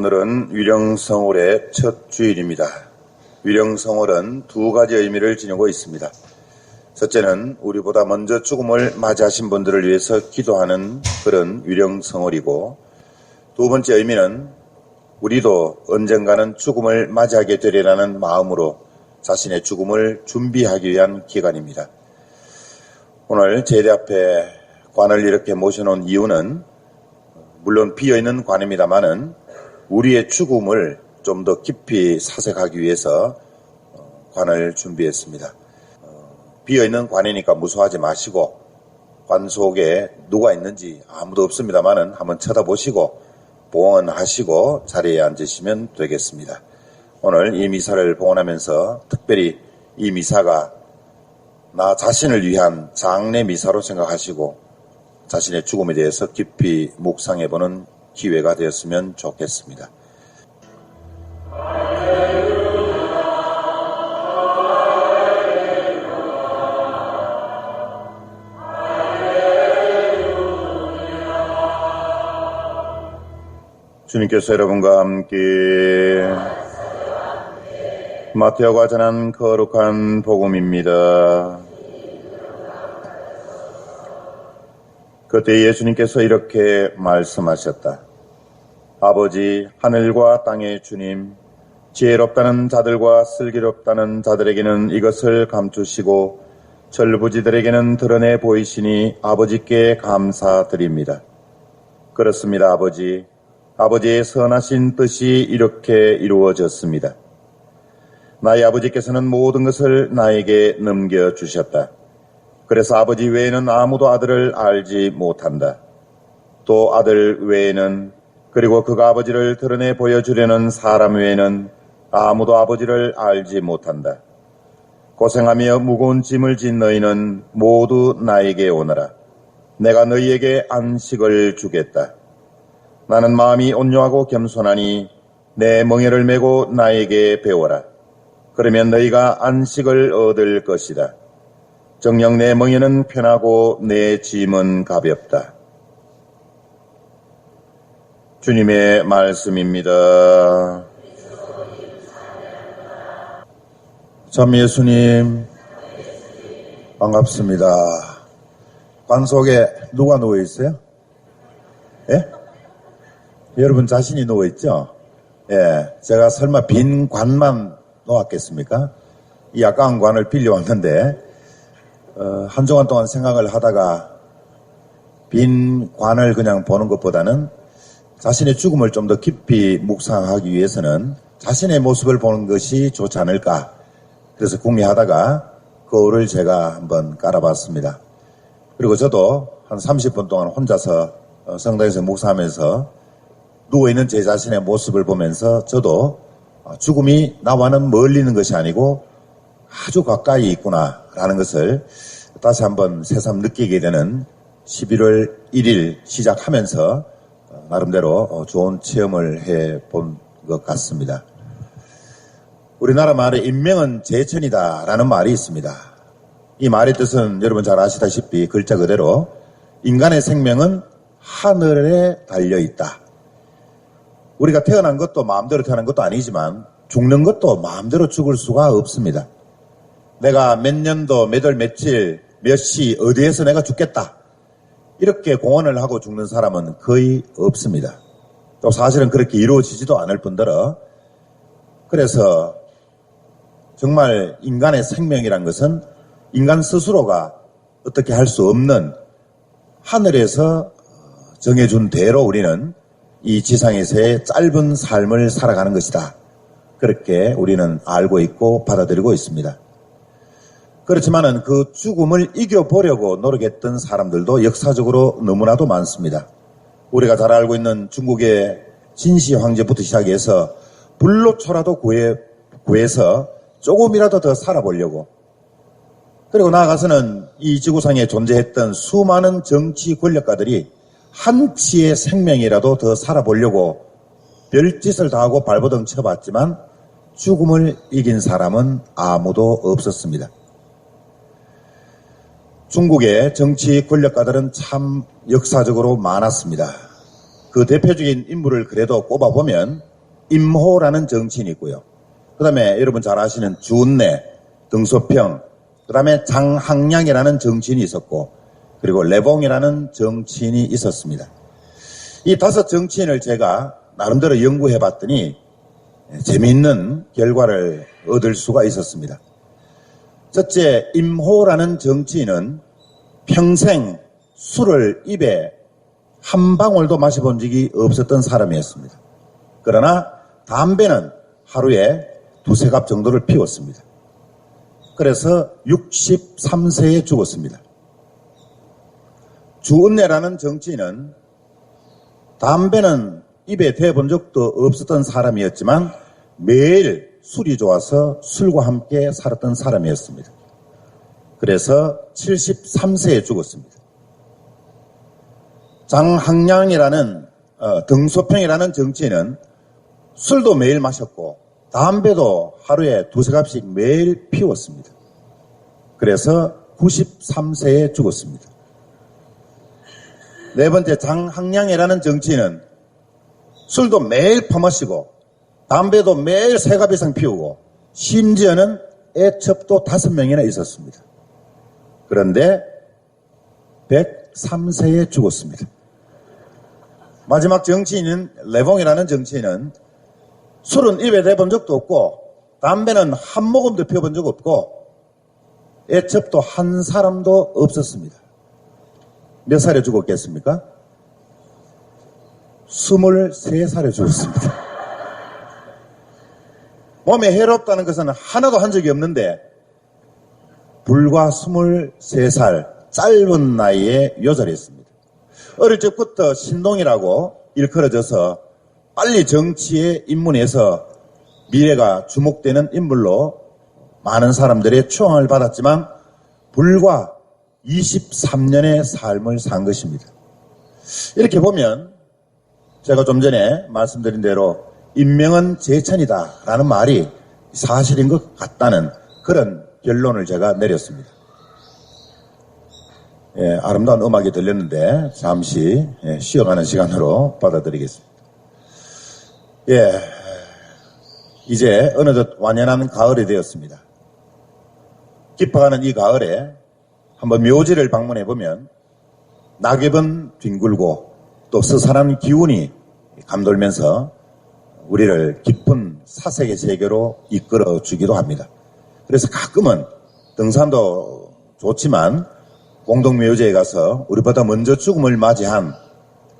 오늘은 위령성월의 첫 주일입니다. 위령성월은 두 가지 의미를 지니고 있습니다. 첫째는 우리보다 먼저 죽음을 맞이하신 분들을 위해서 기도하는 그런 위령성월이고, 두 번째 의미는 우리도 언젠가는 죽음을 맞이하게 되리라는 마음으로 자신의 죽음을 준비하기 위한 기간입니다. 오늘 제대 앞에 관을 이렇게 모셔놓은 이유는 물론 비어있는 관입니다만은 우리의 죽음을 좀 더 깊이 사색하기 위해서 관을 준비했습니다. 비어있는 관이니까 무서워하지 마시고 관 속에 누가 있는지 아무도 없습니다만은 한번 쳐다보시고 봉헌하시고 자리에 앉으시면 되겠습니다. 오늘 이 미사를 봉헌하면서 특별히 이 미사가 나 자신을 위한 장례 미사로 생각하시고 자신의 죽음에 대해서 깊이 묵상해보는 기회가 되었으면 좋겠습니다. 주님께서 여러분과 함께 마태오가 전한 거룩한 복음입니다. 그때 예수님께서 이렇게 말씀하셨다. 아버지, 하늘과 땅의 주님, 지혜롭다는 자들과 슬기롭다는 자들에게는 이것을 감추시고 절부지들에게는 드러내 보이시니 아버지께 감사드립니다. 그렇습니다, 아버지. 아버지의 선하신 뜻이 이렇게 이루어졌습니다. 나의 아버지께서는 모든 것을 나에게 넘겨주셨다. 그래서 아버지 외에는 아무도 아들을 알지 못한다. 또 아들 외에는, 그리고 그가 아버지를 드러내 보여주려는 사람 외에는 아무도 아버지를 알지 못한다. 고생하며 무거운 짐을 진 너희는 모두 나에게 오너라. 내가 너희에게 안식을 주겠다. 나는 마음이 온유하고 겸손하니 내 멍에를 메고 나에게 배워라. 그러면 너희가 안식을 얻을 것이다. 정녕 내 멍에는 편하고 내 짐은 가볍다. 주님의 말씀입니다. 참 예수님 반갑습니다. 관 속에 누가 누워 있어요? 예? 여러분 자신이 누워 있죠? 예, 제가 설마 빈 관만 놓았겠습니까? 이 아까운 관을 빌려왔는데 한 주간 동안 생각을 하다가 빈 관을 그냥 보는 것보다는 자신의 죽음을 좀 더 깊이 묵상하기 위해서는 자신의 모습을 보는 것이 좋지 않을까. 그래서 궁리하다가 거울을 제가 한번 깔아봤습니다. 그리고 저도 한 30분 동안 혼자서 성당에서 묵상하면서 누워있는 제 자신의 모습을 보면서 저도 죽음이 나와는 멀리 있는 것이 아니고 아주 가까이 있구나라는 것을 다시 한번 새삼 느끼게 되는 11월 1일 시작하면서 나름대로 좋은 체험을 해본 것 같습니다. 우리나라 말에 인명은 제천이다라는 말이 있습니다. 이 말의 뜻은 여러분 잘 아시다시피 글자 그대로 인간의 생명은 하늘에 달려있다. 우리가 태어난 것도 마음대로 태어난 것도 아니지만 죽는 것도 마음대로 죽을 수가 없습니다. 내가 몇 년도, 몇 월, 며칠, 몇 시, 어디에서 내가 죽겠다. 이렇게 공언을 하고 죽는 사람은 거의 없습니다. 또 사실은 그렇게 이루어지지도 않을 뿐더러 그래서 정말 인간의 생명이란 것은 인간 스스로가 어떻게 할 수 없는 하늘에서 정해준 대로 우리는 이 지상에서의 짧은 삶을 살아가는 것이다. 그렇게 우리는 알고 있고 받아들이고 있습니다. 그렇지만은 그 죽음을 이겨보려고 노력했던 사람들도 역사적으로 너무나도 많습니다. 우리가 잘 알고 있는 중국의 진시 황제부터 시작해서 불로초라도 구해서 조금이라도 더 살아보려고, 그리고 나아가서는 이 지구상에 존재했던 수많은 정치 권력가들이 한치의 생명이라도 더 살아보려고 별짓을 다하고 발버둥 쳐봤지만 죽음을 이긴 사람은 아무도 없었습니다. 중국의 정치 권력가들은 참 역사적으로 많았습니다. 그 대표적인 인물을 그래도 꼽아보면 임호라는 정치인이 있고요. 그 다음에 여러분 잘 아시는 주은내, 등소평, 그 다음에 장항량이라는 정치인이 있었고, 그리고 레봉이라는 정치인이 있었습니다. 이 5 정치인을 제가 나름대로 연구해 봤더니 재미있는 결과를 얻을 수가 있었습니다. 첫째, 임호라는 정치인은 평생 술을 입에 한 방울도 마셔본 적이 없었던 사람이었습니다. 그러나 담배는 하루에 2-3갑 정도를 피웠습니다. 그래서 63세에 죽었습니다. 주은내라는 정치인은 담배는 입에 대본 적도 없었던 사람이었지만 매일 술이 좋아서 술과 함께 살았던 사람이었습니다. 그래서 73세에 죽었습니다. 장항량이라는 등소평이라는 정치인은 술도 매일 마셨고 담배도 하루에 2-3갑씩 매일 피웠습니다. 그래서 93세에 죽었습니다. 네 번째, 장항량이라는 정치인은 술도 매일 퍼마시고 담배도 매일 3갑 이상 피우고 심지어는 애첩도 5명이나 있었습니다. 그런데 103세에 죽었습니다. 마지막 정치인은 레봉이라는 정치인은 술은 입에 대본 적도 없고 담배는 한 모금도 피워본 적 없고 애첩도 한 사람도 없었습니다. 몇 살에 죽었겠습니까? 23살에 죽었습니다. 몸에 해롭다는 것은 하나도 한 적이 없는데 불과 23살 짧은 나이에 요절했습니다. 어릴 적부터 신동이라고 일컬어져서 빨리 정치에 입문해서 미래가 주목되는 인물로 많은 사람들의 추앙을 받았지만 불과 23년의 삶을 산 것입니다. 이렇게 보면 제가 좀 전에 말씀드린 대로 인명은 제천이다라는 말이 사실인 것 같다는 그런 결론을 제가 내렸습니다. 예, 아름다운 음악이 들렸는데 잠시 쉬어가는 시간으로 받아들이겠습니다. 예, 이제 어느덧 완연한 가을이 되었습니다. 깊어가는 이 가을에 한번 묘지를 방문해 보면 낙엽은 뒹굴고 또 스산한 기운이 감돌면서 우리를 깊은 사색의 세계로 이끌어 주기도 합니다. 그래서 가끔은 등산도 좋지만 공동묘지에 가서 우리보다 먼저 죽음을 맞이한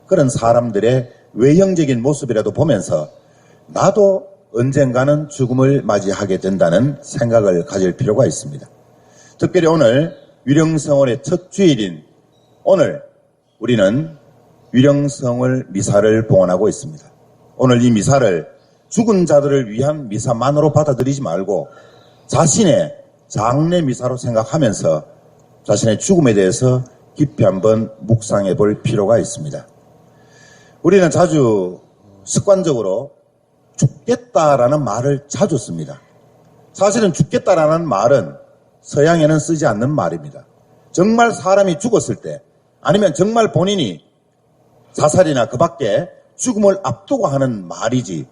그런 사람들의 외형적인 모습이라도 보면서 나도 언젠가는 죽음을 맞이하게 된다는 생각을 가질 필요가 있습니다. 특별히 오늘 위령성월의 첫 주일인 오늘 우리는 위령성월 미사를 봉헌하고 있습니다. 오늘 이 미사를 죽은 자들을 위한 미사만으로 받아들이지 말고 자신의 장례 미사로 생각하면서 자신의 죽음에 대해서 깊이 한번 묵상해 볼 필요가 있습니다. 우리는 자주 습관적으로 죽겠다라는 말을 자주 씁니다. 사실은 죽겠다라는 말은 서양에는 쓰지 않는 말입니다. 정말 사람이 죽었을 때 아니면 정말 본인이 자살이나 그 밖에 죽음을 앞두고 하는 말이지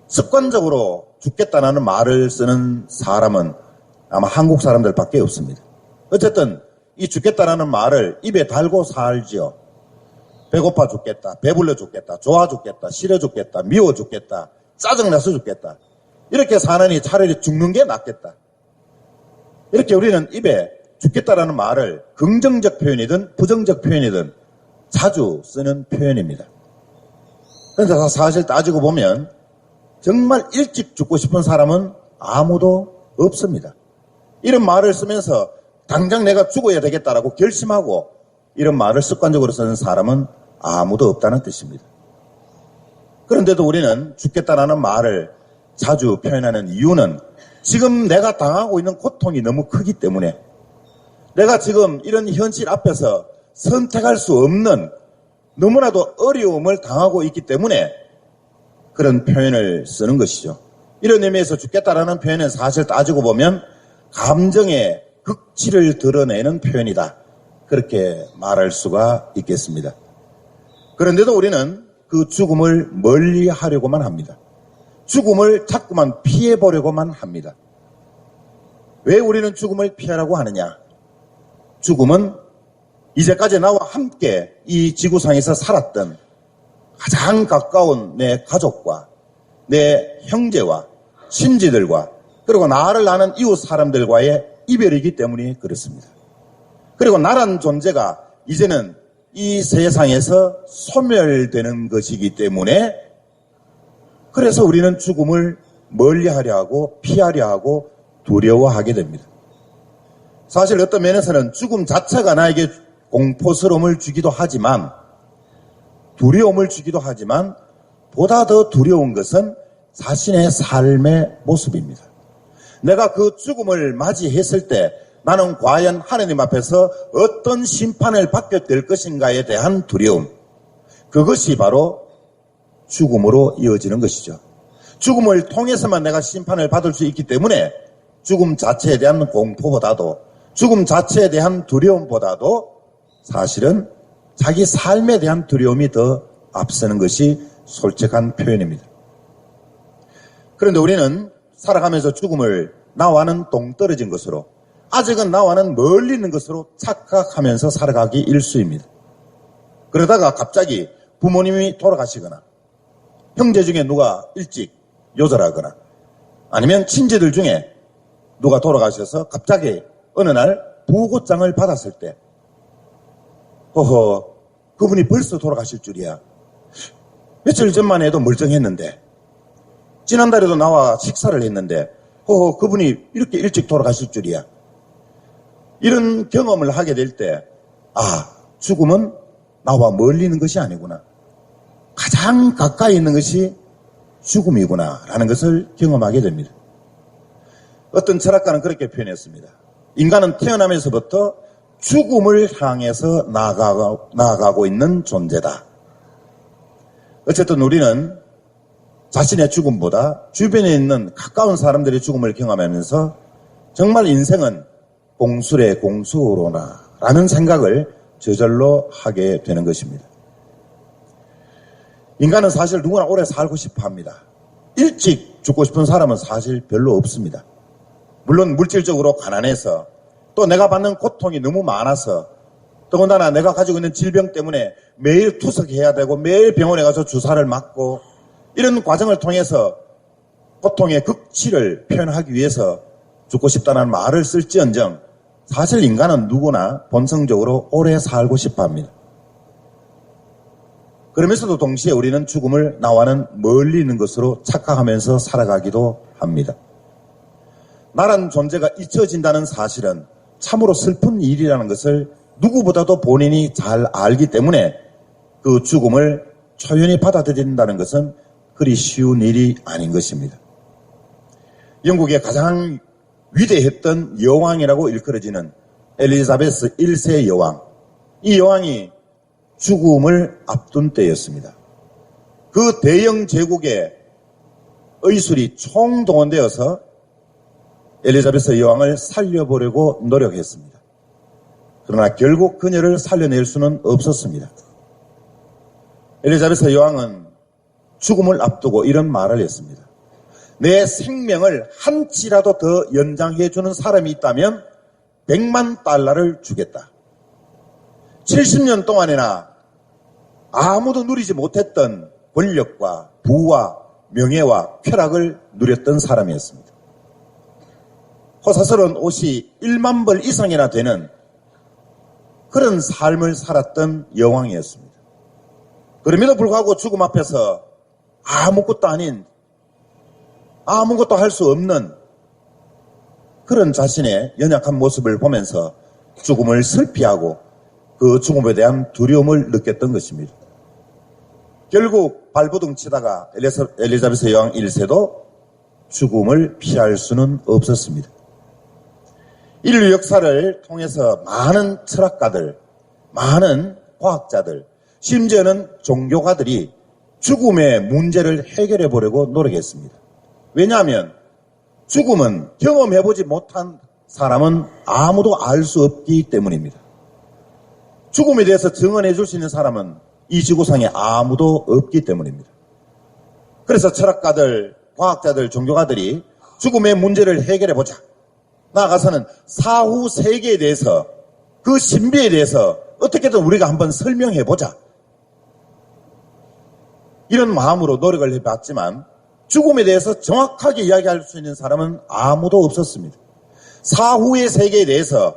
습관적으로 죽겠다라는 말을 쓰는 사람은 아마 한국 사람들밖에 없습니다. 어쨌든 이 죽겠다라는 말을 입에 달고 살지요. 배고파 죽겠다, 배불러 죽겠다, 좋아 죽겠다, 싫어 죽겠다, 미워 죽겠다, 짜증나서 죽겠다. 이렇게 사느니 차라리 죽는 게 낫겠다. 이렇게 우리는 입에 죽겠다라는 말을 긍정적 표현이든 부정적 표현이든 자주 쓰는 표현입니다. 그런데 사실 따지고 보면 정말 일찍 죽고 싶은 사람은 아무도 없습니다. 이런 말을 쓰면서 당장 내가 죽어야 되겠다라고 결심하고 이런 말을 습관적으로 쓰는 사람은 아무도 없다는 뜻입니다. 그런데도 우리는 죽겠다라는 말을 자주 표현하는 이유는 지금 내가 당하고 있는 고통이 너무 크기 때문에 내가 지금 이런 현실 앞에서 선택할 수 없는 너무나도 어려움을 당하고 있기 때문에 그런 표현을 쓰는 것이죠. 이런 의미에서 죽겠다라는 표현은 사실 따지고 보면 감정의 극치를 드러내는 표현이다. 그렇게 말할 수가 있겠습니다. 그런데도 우리는 그 죽음을 멀리 하려고만 합니다. 죽음을 자꾸만 피해보려고만 합니다. 왜 우리는 죽음을 피하라고 하느냐? 죽음은 이제까지 나와 함께 이 지구상에서 살았던 가장 가까운 내 가족과 내 형제와 친지들과 그리고 나를 아는 이웃 사람들과의 이별이기 때문에 그렇습니다. 그리고 나란 존재가 이제는 이 세상에서 소멸되는 것이기 때문에 그래서 우리는 죽음을 멀리하려 하고 피하려 하고 두려워하게 됩니다. 사실 어떤 면에서는 죽음 자체가 나에게 공포스러움을 주기도 하지만 두려움을 주기도 하지만 보다 더 두려운 것은 자신의 삶의 모습입니다. 내가 그 죽음을 맞이했을 때 나는 과연 하나님 앞에서 어떤 심판을 받게 될 것인가에 대한 두려움, 그것이 바로 죽음으로 이어지는 것이죠. 죽음을 통해서만 내가 심판을 받을 수 있기 때문에 죽음 자체에 대한 공포보다도 죽음 자체에 대한 두려움보다도 사실은 자기 삶에 대한 두려움이 더 앞서는 것이 솔직한 표현입니다. 그런데 우리는 살아가면서 죽음을 나와는 동떨어진 것으로 아직은 나와는 멀리 있는 것으로 착각하면서 살아가기 일쑤입니다. 그러다가 갑자기 부모님이 돌아가시거나 형제 중에 누가 일찍 요절하거나 아니면 친지들 중에 누가 돌아가셔서 갑자기 어느 날 부고장을 받았을 때 허허 그분이 벌써 돌아가실 줄이야. 며칠 전만 해도 멀쩡했는데 지난달에도 나와 식사를 했는데 허허 그분이 이렇게 일찍 돌아가실 줄이야. 이런 경험을 하게 될 때 죽음은 나와 멀리 있는 것이 아니구나. 가장 가까이 있는 것이 죽음이구나 라는 것을 경험하게 됩니다. 어떤 철학가는 그렇게 표현했습니다. 인간은 태어나면서부터 죽음을 향해서 나아가고 있는 존재다. 어쨌든 우리는 자신의 죽음보다 주변에 있는 가까운 사람들의 죽음을 경험하면서 정말 인생은 공수래 공수로나 라는 생각을 저절로 하게 되는 것입니다. 인간은 사실 누구나 오래 살고 싶어 합니다. 일찍 죽고 싶은 사람은 사실 별로 없습니다. 물론 물질적으로 가난해서 또 내가 받는 고통이 너무 많아서 더군다나 내가 가지고 있는 질병 때문에 매일 투석해야 되고 매일 병원에 가서 주사를 맞고 이런 과정을 통해서 고통의 극치를 표현하기 위해서 죽고 싶다는 말을 쓸지언정 사실 인간은 누구나 본성적으로 오래 살고 싶어 합니다. 그러면서도 동시에 우리는 죽음을 나와는 멀리 있는 것으로 착각하면서 살아가기도 합니다. 나란 존재가 잊혀진다는 사실은 참으로 슬픈 일이라는 것을 누구보다도 본인이 잘 알기 때문에 그 죽음을 초연히 받아들인다는 것은 그리 쉬운 일이 아닌 것입니다. 영국의 가장 위대했던 여왕이라고 일컬어지는 엘리자베스 1세 여왕, 이 여왕이 죽음을 앞둔 때였습니다. 그 대영 제국의 의술이 총동원되어서 엘리자베스 여왕을 살려보려고 노력했습니다. 그러나 결국 그녀를 살려낼 수는 없었습니다. 엘리자베스 여왕은 죽음을 앞두고 이런 말을 했습니다. 내 생명을 한치라도 더 연장해주는 사람이 있다면 100만 달러를 주겠다. 70년 동안이나 아무도 누리지 못했던 권력과 부와 명예와 쾌락을 누렸던 사람이었습니다. 호사스러운 옷이 1만 벌 이상이나 되는 그런 삶을 살았던 여왕이었습니다. 그럼에도 불구하고 죽음 앞에서 아무것도 아닌, 아무것도 할 수 없는 그런 자신의 연약한 모습을 보면서 죽음을 슬피하고 그 죽음에 대한 두려움을 느꼈던 것입니다. 결국 발버둥 치다가 엘리자베스 여왕 1세도 죽음을 피할 수는 없었습니다. 인류 역사를 통해서 많은 철학가들, 많은 과학자들, 심지어는 종교가들이 죽음의 문제를 해결해 보려고 노력했습니다. 왜냐하면 죽음은 경험해보지 못한 사람은 아무도 알 수 없기 때문입니다. 죽음에 대해서 증언해 줄 수 있는 사람은 이 지구상에 아무도 없기 때문입니다. 그래서 철학가들, 과학자들, 종교가들이 죽음의 문제를 해결해보자. 나아가서는 사후 세계에 대해서, 그 신비에 대해서 어떻게든 우리가 한번 설명해보자. 이런 마음으로 노력을 해봤지만 죽음에 대해서 정확하게 이야기할 수 있는 사람은 아무도 없었습니다. 사후의 세계에 대해서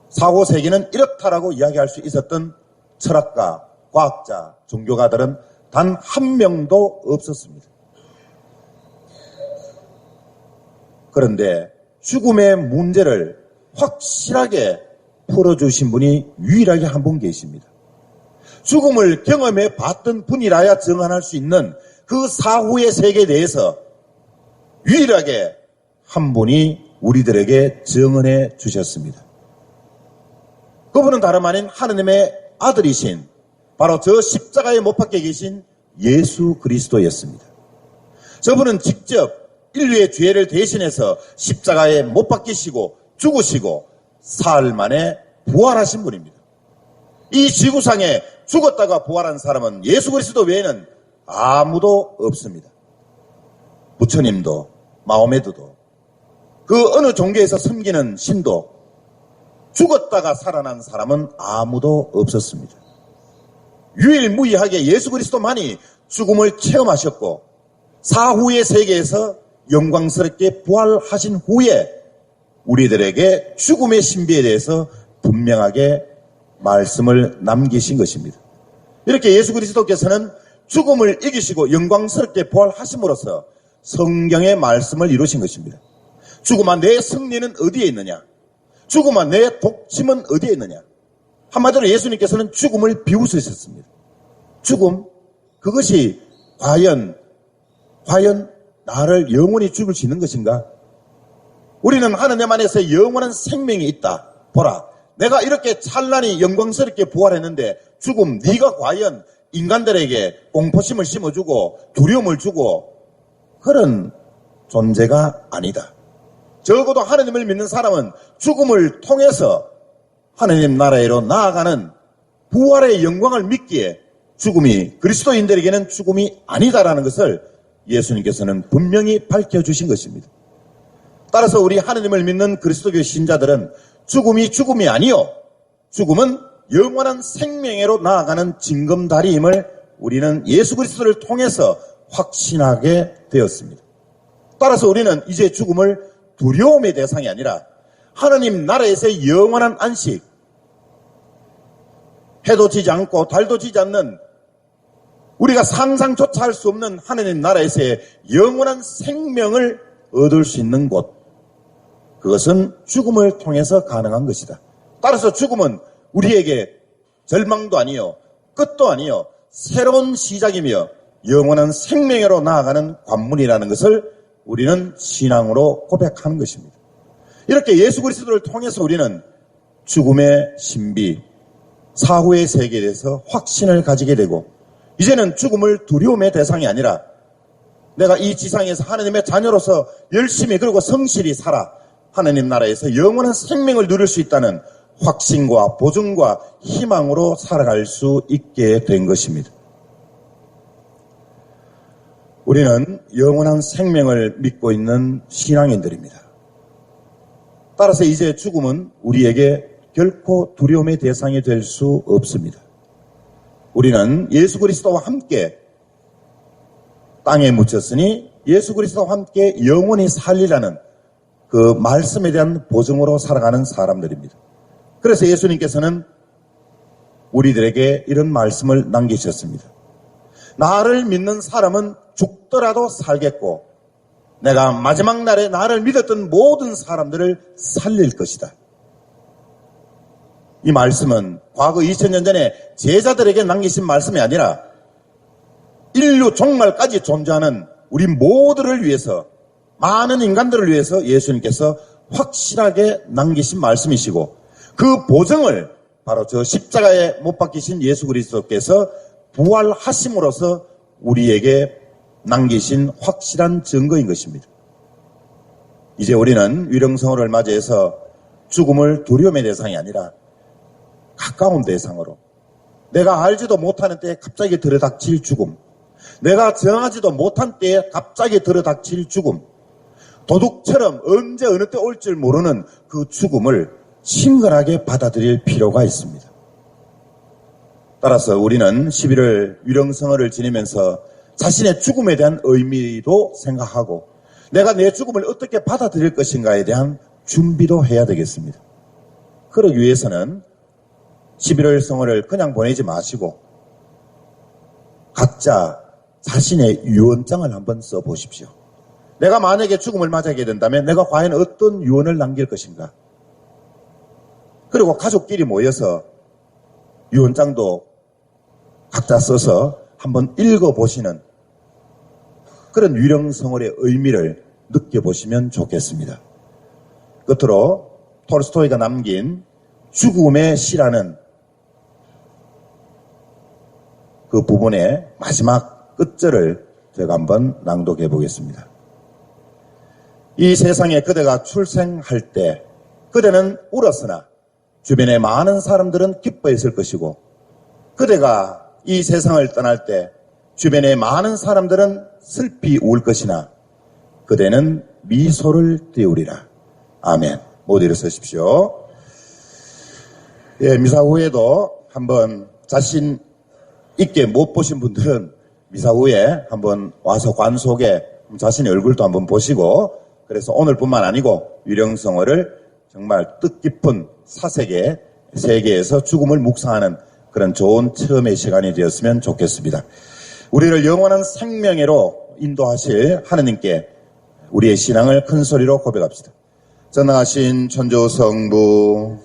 사후 세계는 이렇다라고 이야기할 수 있었던 철학가, 과학자, 종교가들은 단 한 명도 없었습니다. 그런데 죽음의 문제를 확실하게 풀어주신 분이 유일하게 한 분 계십니다. 죽음을 경험해 봤던 분이라야 증언할 수 있는 그 사후의 세계에 대해서 유일하게 한 분이 우리들에게 증언해 주셨습니다. 그분은 다름 아닌 하느님의 아들이신 바로 저 십자가에 못 박혀 계신 예수 그리스도였습니다. 저분은 직접 인류의 죄를 대신해서 십자가에 못 박히시고 죽으시고 사흘 만에 부활하신 분입니다. 이 지구상에 죽었다가 부활한 사람은 예수 그리스도 외에는 아무도 없습니다. 부처님도 마호메드도 그 어느 종교에서 섬기는 신도 죽었다가 살아난 사람은 아무도 없었습니다. 유일무이하게 예수 그리스도만이 죽음을 체험하셨고 사후의 세계에서 영광스럽게 부활하신 후에 우리들에게 죽음의 신비에 대해서 분명하게 말씀을 남기신 것입니다. 이렇게 예수 그리스도께서는 죽음을 이기시고 영광스럽게 부활하심으로써 성경의 말씀을 이루신 것입니다. 죽음아 내 승리는 어디에 있느냐? 죽음아 내 독침은 어디에 있느냐? 한마디로 예수님께서는 죽음을 비웃으셨습니다. 죽음, 그것이 과연 나를 영원히 죽일 수 있는 것인가? 우리는 하느님 안에서 영원한 생명이 있다. 보라, 내가 이렇게 찬란히 영광스럽게 부활했는데 죽음, 네가 과연 인간들에게 공포심을 심어주고 두려움을 주고 그런 존재가 아니다. 적어도 하느님을 믿는 사람은 죽음을 통해서 하느님 나라로 나아가는 부활의 영광을 믿기에 죽음이 그리스도인들에게는 죽음이 아니다라는 것을 예수님께서는 분명히 밝혀주신 것입니다. 따라서 우리 하느님을 믿는 그리스도교 신자들은 죽음이 아니요 죽음은 영원한 생명으로 나아가는 징검다리임을 우리는 예수 그리스도를 통해서 확신하게 되었습니다. 따라서 우리는 이제 죽음을 두려움의 대상이 아니라 하느님 나라에서의 영원한 안식, 해도 지지 않고 달도 지지 않는 우리가 상상조차 할 수 없는 하느님 나라에서의 영원한 생명을 얻을 수 있는 곳, 그것은 죽음을 통해서 가능한 것이다. 따라서 죽음은 우리에게 절망도 아니요 끝도 아니요 새로운 시작이며 영원한 생명으로 나아가는 관문이라는 것을 우리는 신앙으로 고백하는 것입니다. 이렇게 예수 그리스도를 통해서 우리는 죽음의 신비, 사후의 세계에 대해서 확신을 가지게 되고 이제는 죽음을 두려움의 대상이 아니라 내가 이 지상에서 하나님의 자녀로서 열심히 그리고 성실히 살아 하나님 나라에서 영원한 생명을 누릴 수 있다는 확신과 보증과 희망으로 살아갈 수 있게 된 것입니다. 우리는 영원한 생명을 믿고 있는 신앙인들입니다. 따라서 이제 죽음은 우리에게 결코 두려움의 대상이 될 수 없습니다. 우리는 예수 그리스도와 함께 땅에 묻혔으니 예수 그리스도와 함께 영원히 살리라는 그 말씀에 대한 보증으로 살아가는 사람들입니다. 그래서 예수님께서는 우리들에게 이런 말씀을 남기셨습니다. 나를 믿는 사람은 죽더라도 살겠고 내가 마지막 날에 나를 믿었던 모든 사람들을 살릴 것이다. 이 말씀은 과거 2000년 전에 제자들에게 남기신 말씀이 아니라 인류 종말까지 존재하는 우리 모두를 위해서 많은 인간들을 위해서 예수님께서 확실하게 남기신 말씀이시고 그 보증을 바로 저 십자가에 못 박히신 예수 그리스도께서 부활하심으로써 우리에게 남기신 확실한 증거인 것입니다. 이제 우리는 위령성호를 맞이해서 죽음을 두려움의 대상이 아니라 가까운 대상으로 내가 알지도 못하는 때에 갑자기 들이닥칠 죽음, 내가 정하지도 못한 때에 갑자기 들어닥칠 죽음, 도둑처럼 언제 어느 때 올 줄 모르는 그 죽음을 친근하게 받아들일 필요가 있습니다. 따라서 우리는 11월 유령성어를 지내면서 자신의 죽음에 대한 의미도 생각하고 내가 내 죽음을 어떻게 받아들일 것인가에 대한 준비도 해야 되겠습니다. 그러기 위해서는 11월 성어를 그냥 보내지 마시고 각자 자신의 유언장을 한번 써보십시오. 내가 만약에 죽음을 맞이하게 된다면 내가 과연 어떤 유언을 남길 것인가? 그리고 가족끼리 모여서 유언장도 각자 써서 한번 읽어보시는 그런 유령성어의 의미를 느껴보시면 좋겠습니다. 끝으로 톨스토이가 남긴 죽음의 시라는 그 부분의 마지막 끝절을 제가 한번 낭독해 보겠습니다. 이 세상에 그대가 출생할 때 그대는 울었으나 주변의 많은 사람들은 기뻐했을 것이고 그대가 이 세상을 떠날 때 주변의 많은 사람들은 슬피 울 것이나 그대는 미소를 띄우리라. 아멘. 모두 일어서십시오. 예, 미사 후에도 한번 자신 있게 못 보신 분들은 미사 후에 한번 와서 관 속에 자신의 얼굴도 한번 보시고 그래서 오늘뿐만 아니고 유령성어를 정말 뜻깊은 사색의 세계에서 죽음을 묵상하는 그런 좋은 체험의 시간이 되었으면 좋겠습니다. 우리를 영원한 생명회로 인도하실 하느님께 우리의 신앙을 큰 소리로 고백합시다. 전능하신 천주성부